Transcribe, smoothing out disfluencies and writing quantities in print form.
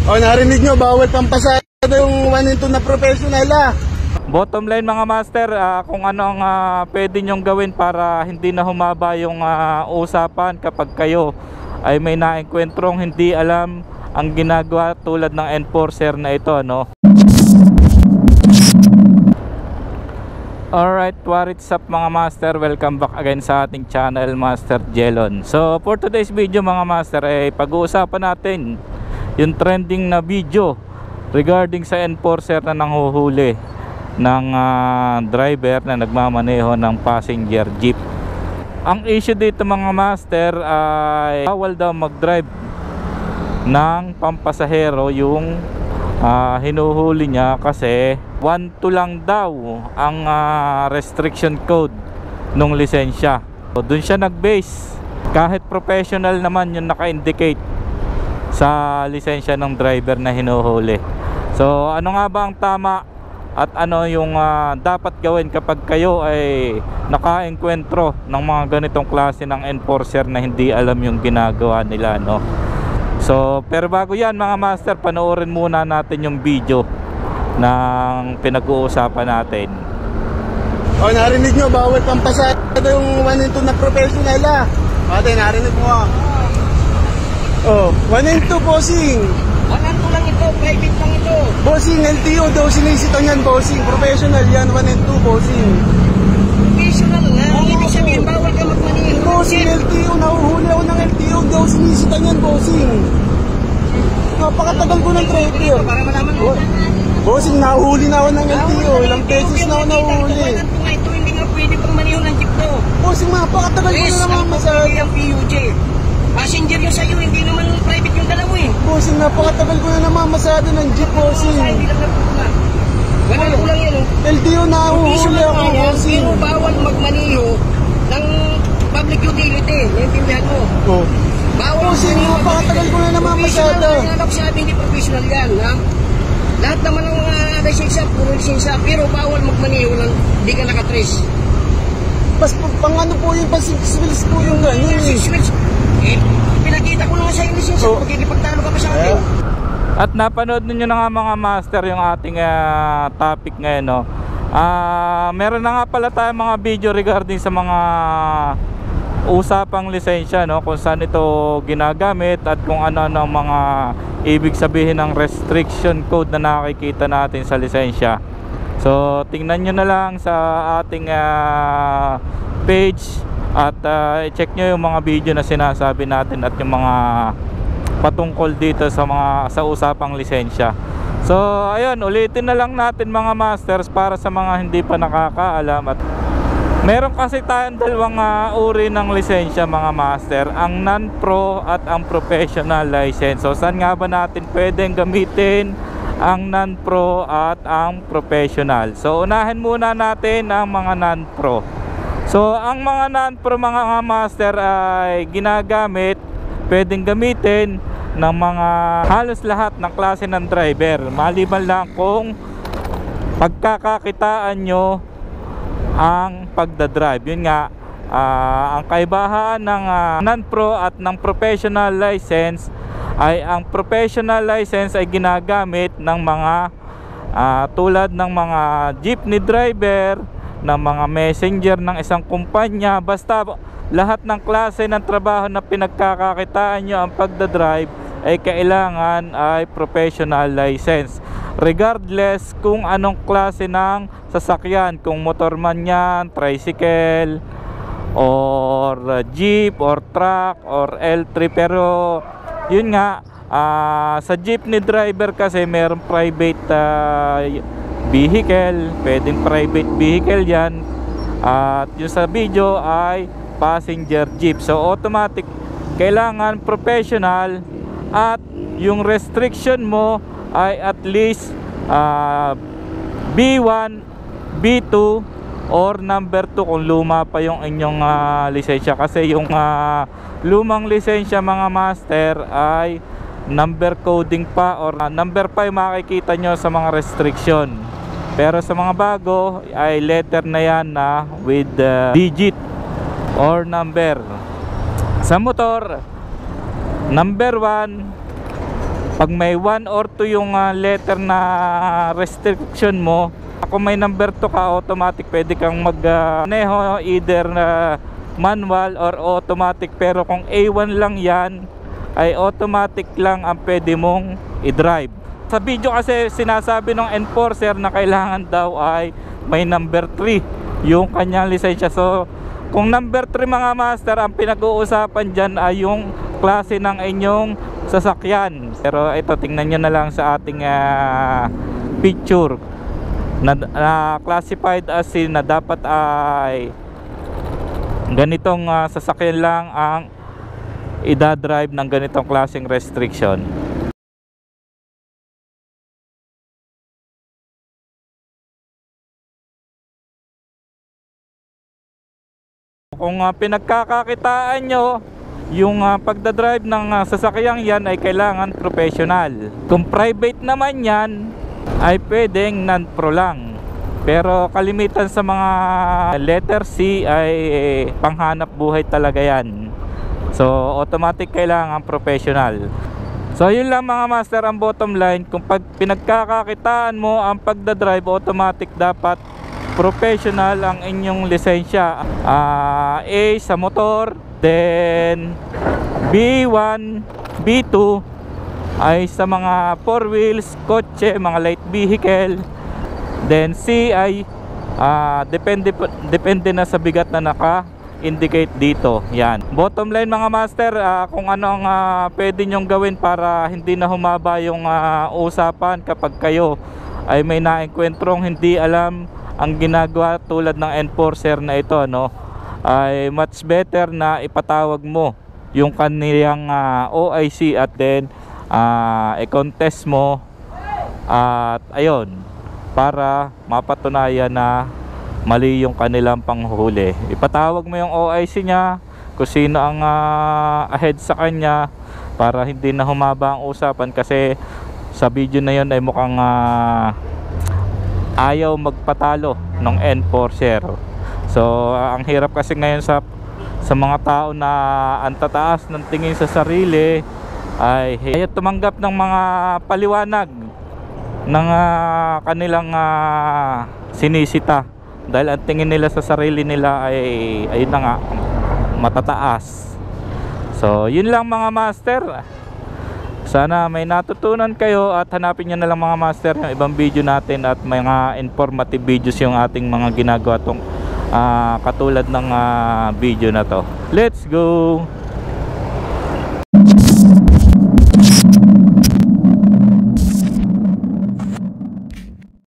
O, narinig nyo, bawal pampasada yung 1 and 2 na professional Bottom line mga master, kung ano ang pwede nyong gawin para hindi na humaba yung usapan kapag kayo ay may naengkwentrong hindi alam ang ginagawa tulad ng enforcer na ito, no? Alright, what's up mga master, welcome back again sa ating channel, Master Jelon. So for today's video mga master, ay pag-uusapan natin yung trending na video regarding sa enforcer na nanghuhuli ng driver na nagmamaneho ng passenger jeep. Ang issue dito mga master ay bawal daw mag-drive ng pampasahero yung hinuhuli niya kasi 1-2 lang daw ang restriction code nung lisensya. So, dun siya nag-base, kahit professional naman yung naka-indicate sa lisensya ng driver na hinuhuli. So ano nga ba ang tama at ano yung dapat gawin kapag kayo ay naka-engkwentro ng mga ganitong klase ng enforcer na hindi alam yung ginagawa nila, no? So pero bago yan mga master, panoorin muna natin yung video ng pinag-uusapan natin. O, narinig nyo, bawal pampasada yung 1 and 2 na professional Ate, narinig mo Oh, 1 and 2 bossing. 1 and 2 lang ito, private lang ito. Bossing, LTO daw sinisita niyan bossing. Professional yan, 1 and 2 bossing. Professional na, ibig sabihin bawal ka magmaneho. Bossing, LTO, nahuhuli ako ng LTO daw sinisita niyan bossing. Napakatagal ko ng trailer. Para malaman mo. Bossing, nahuhuli na ako ng LTO. Ilang beses na ako nahuhuli. Ito hindi nga pwede pang maneho ng jeep to. Bossing, napakatagal ko na naman masaya. Ang PUJ. Passenger yung sa'yo, hindi naman private yung dala mo Bossing, napakatagal ko na naman masada ng jeep bossing. Hindi lang na. Wala ko lang yan LTO, nahuhuli ako bossing. Pero bawal magmaneho ng public utility. Naintindihan mo? Oh. Bawal bossing, napakatagal ko na naman masada. Sabi hindi professional yan, ha? Lahat naman ng lisensya, puro lisensya, pero bawal magmaneho ng hindi ka nakatrace. Pang ano po yung pasig-swills po yung gano'n pinakita ko lang sa lisensya, so, pagkikipagtalo ka pa sa akin. At napanood ninyo na nga mga master yung ating topic ngayon, no? Meron na nga pala tayong mga video regarding sa mga usapang lisensya, no? Kung saan ito ginagamit at kung ano-ano ang mga ibig sabihin ng restriction code na nakikita natin sa lisensya. So tingnan nyo na lang sa ating page at i-check nyo yung mga video na sinasabi natin at yung mga patungkol dito sa usapang lisensya. So ayun, ulitin na lang natin mga masters para sa mga hindi pa nakakaalam. At meron kasi tayong dalawang uri ng lisensya mga master, ang non-pro at ang professional license. So saan nga ba natin pwedeng gamitin ang non-pro at ang professional? So unahin muna natin ang mga non-pro. So ang mga non-pro mga master ay ginagamit, pwedeng gamitin ng mga halos lahat ng klase ng driver, maliban lang kung pagkakakitaan nyo ang pagdadrive. Yun nga, ang kaibahan ng non-pro at ng professional license ay ang professional license ay ginagamit ng mga tulad ng mga jeepney driver, ng mga messenger ng isang kumpanya, basta lahat ng klase ng trabaho na pinagkakakitaan nyo ang pagdadrive ay kailangan ay professional license, regardless kung anong klase ng sasakyan, kung motor man yan, tricycle or jeep or truck or L3. Pero yun nga, sa jeepney driver kasi mayroong private vehicle, pwedeng private vehicle yan, at yung sa video ay passenger jeep. So automatic kailangan professional at yung restriction mo ay at least B1, B2 or number 2 kung luma pa yung inyong lisensya. Kasi yung lumang lisensya mga master ay number coding pa or number pa yung makikita nyo sa mga restriction. Pero sa mga bago ay letter na yan na with digit or number. Sa motor, number 1 Pag may 1 or 2 yung letter na restriction mo, kung may number 2 ka, automatic pwede kang maneho either manual or automatic. Pero kung A1 lang yan, ay automatic lang ang pwede mong i-drive. Sa video kasi sinasabi ng enforcer na kailangan daw ay may number 3 yung kanyang lisensya. So kung number 3 mga master, ang pinag-uusapan dyan ay yung klase ng inyong sasakyan. Pero ito, tingnan nyo na lang sa ating picture na classified as na dapat ay ganitong sasakyan lang ang ida-drive ng ganitong klaseng restriction. Kung pinagkakakitaan nyo yung pagdadrive ng sasakyang yan, ay kailangan professional. Kung private naman yan, ay pwedeng non-pro lang. Pero kalimitan sa mga letter C ay panghanap buhay talaga yan. So automatic kailangan professional. So yun lang mga master ang bottom line. Kung pag pinagkakakitaan mo ang pagdadrive, automatic dapat professional ang inyong lisensya. A sa motor, then B1, B2 ay sa mga 4 wheels, kotse, mga light vehicle. Then C ay depende na sa bigat na naka-indicate dito. Yan. Bottom line mga master, kung ano ang pwede nyong gawin para hindi na humaba yung usapan kapag kayo ay may naengkwentrong hindi alam ang ginagawa tulad ng enforcer na ito, no, ay much better na ipatawag mo yung kaniyang OIC at then i-contest mo at ayun, para mapatunayan na mali yung kanilang panghuli. Ipatawag mo yung OIC niya kung sino ang ahead sa kanya para hindi na humaba ang usapan, kasi sa video na yun ay mukhang ayaw magpatalo ng enforcer. So ang hirap kasi ngayon sa mga tao na ang tataas ng tingin sa sarili, ay ayaw tumanggap ng mga paliwanag ng kanilang sinisita, dahil ang tingin nila sa sarili nila ay ayun na nga, matataas. So yun lang mga master. Sana may natutunan kayo at hanapin nyo na lang mga master yung ibang video natin at mga informative videos yung ating mga ginagawa tong katulad ng video na to. Let's go!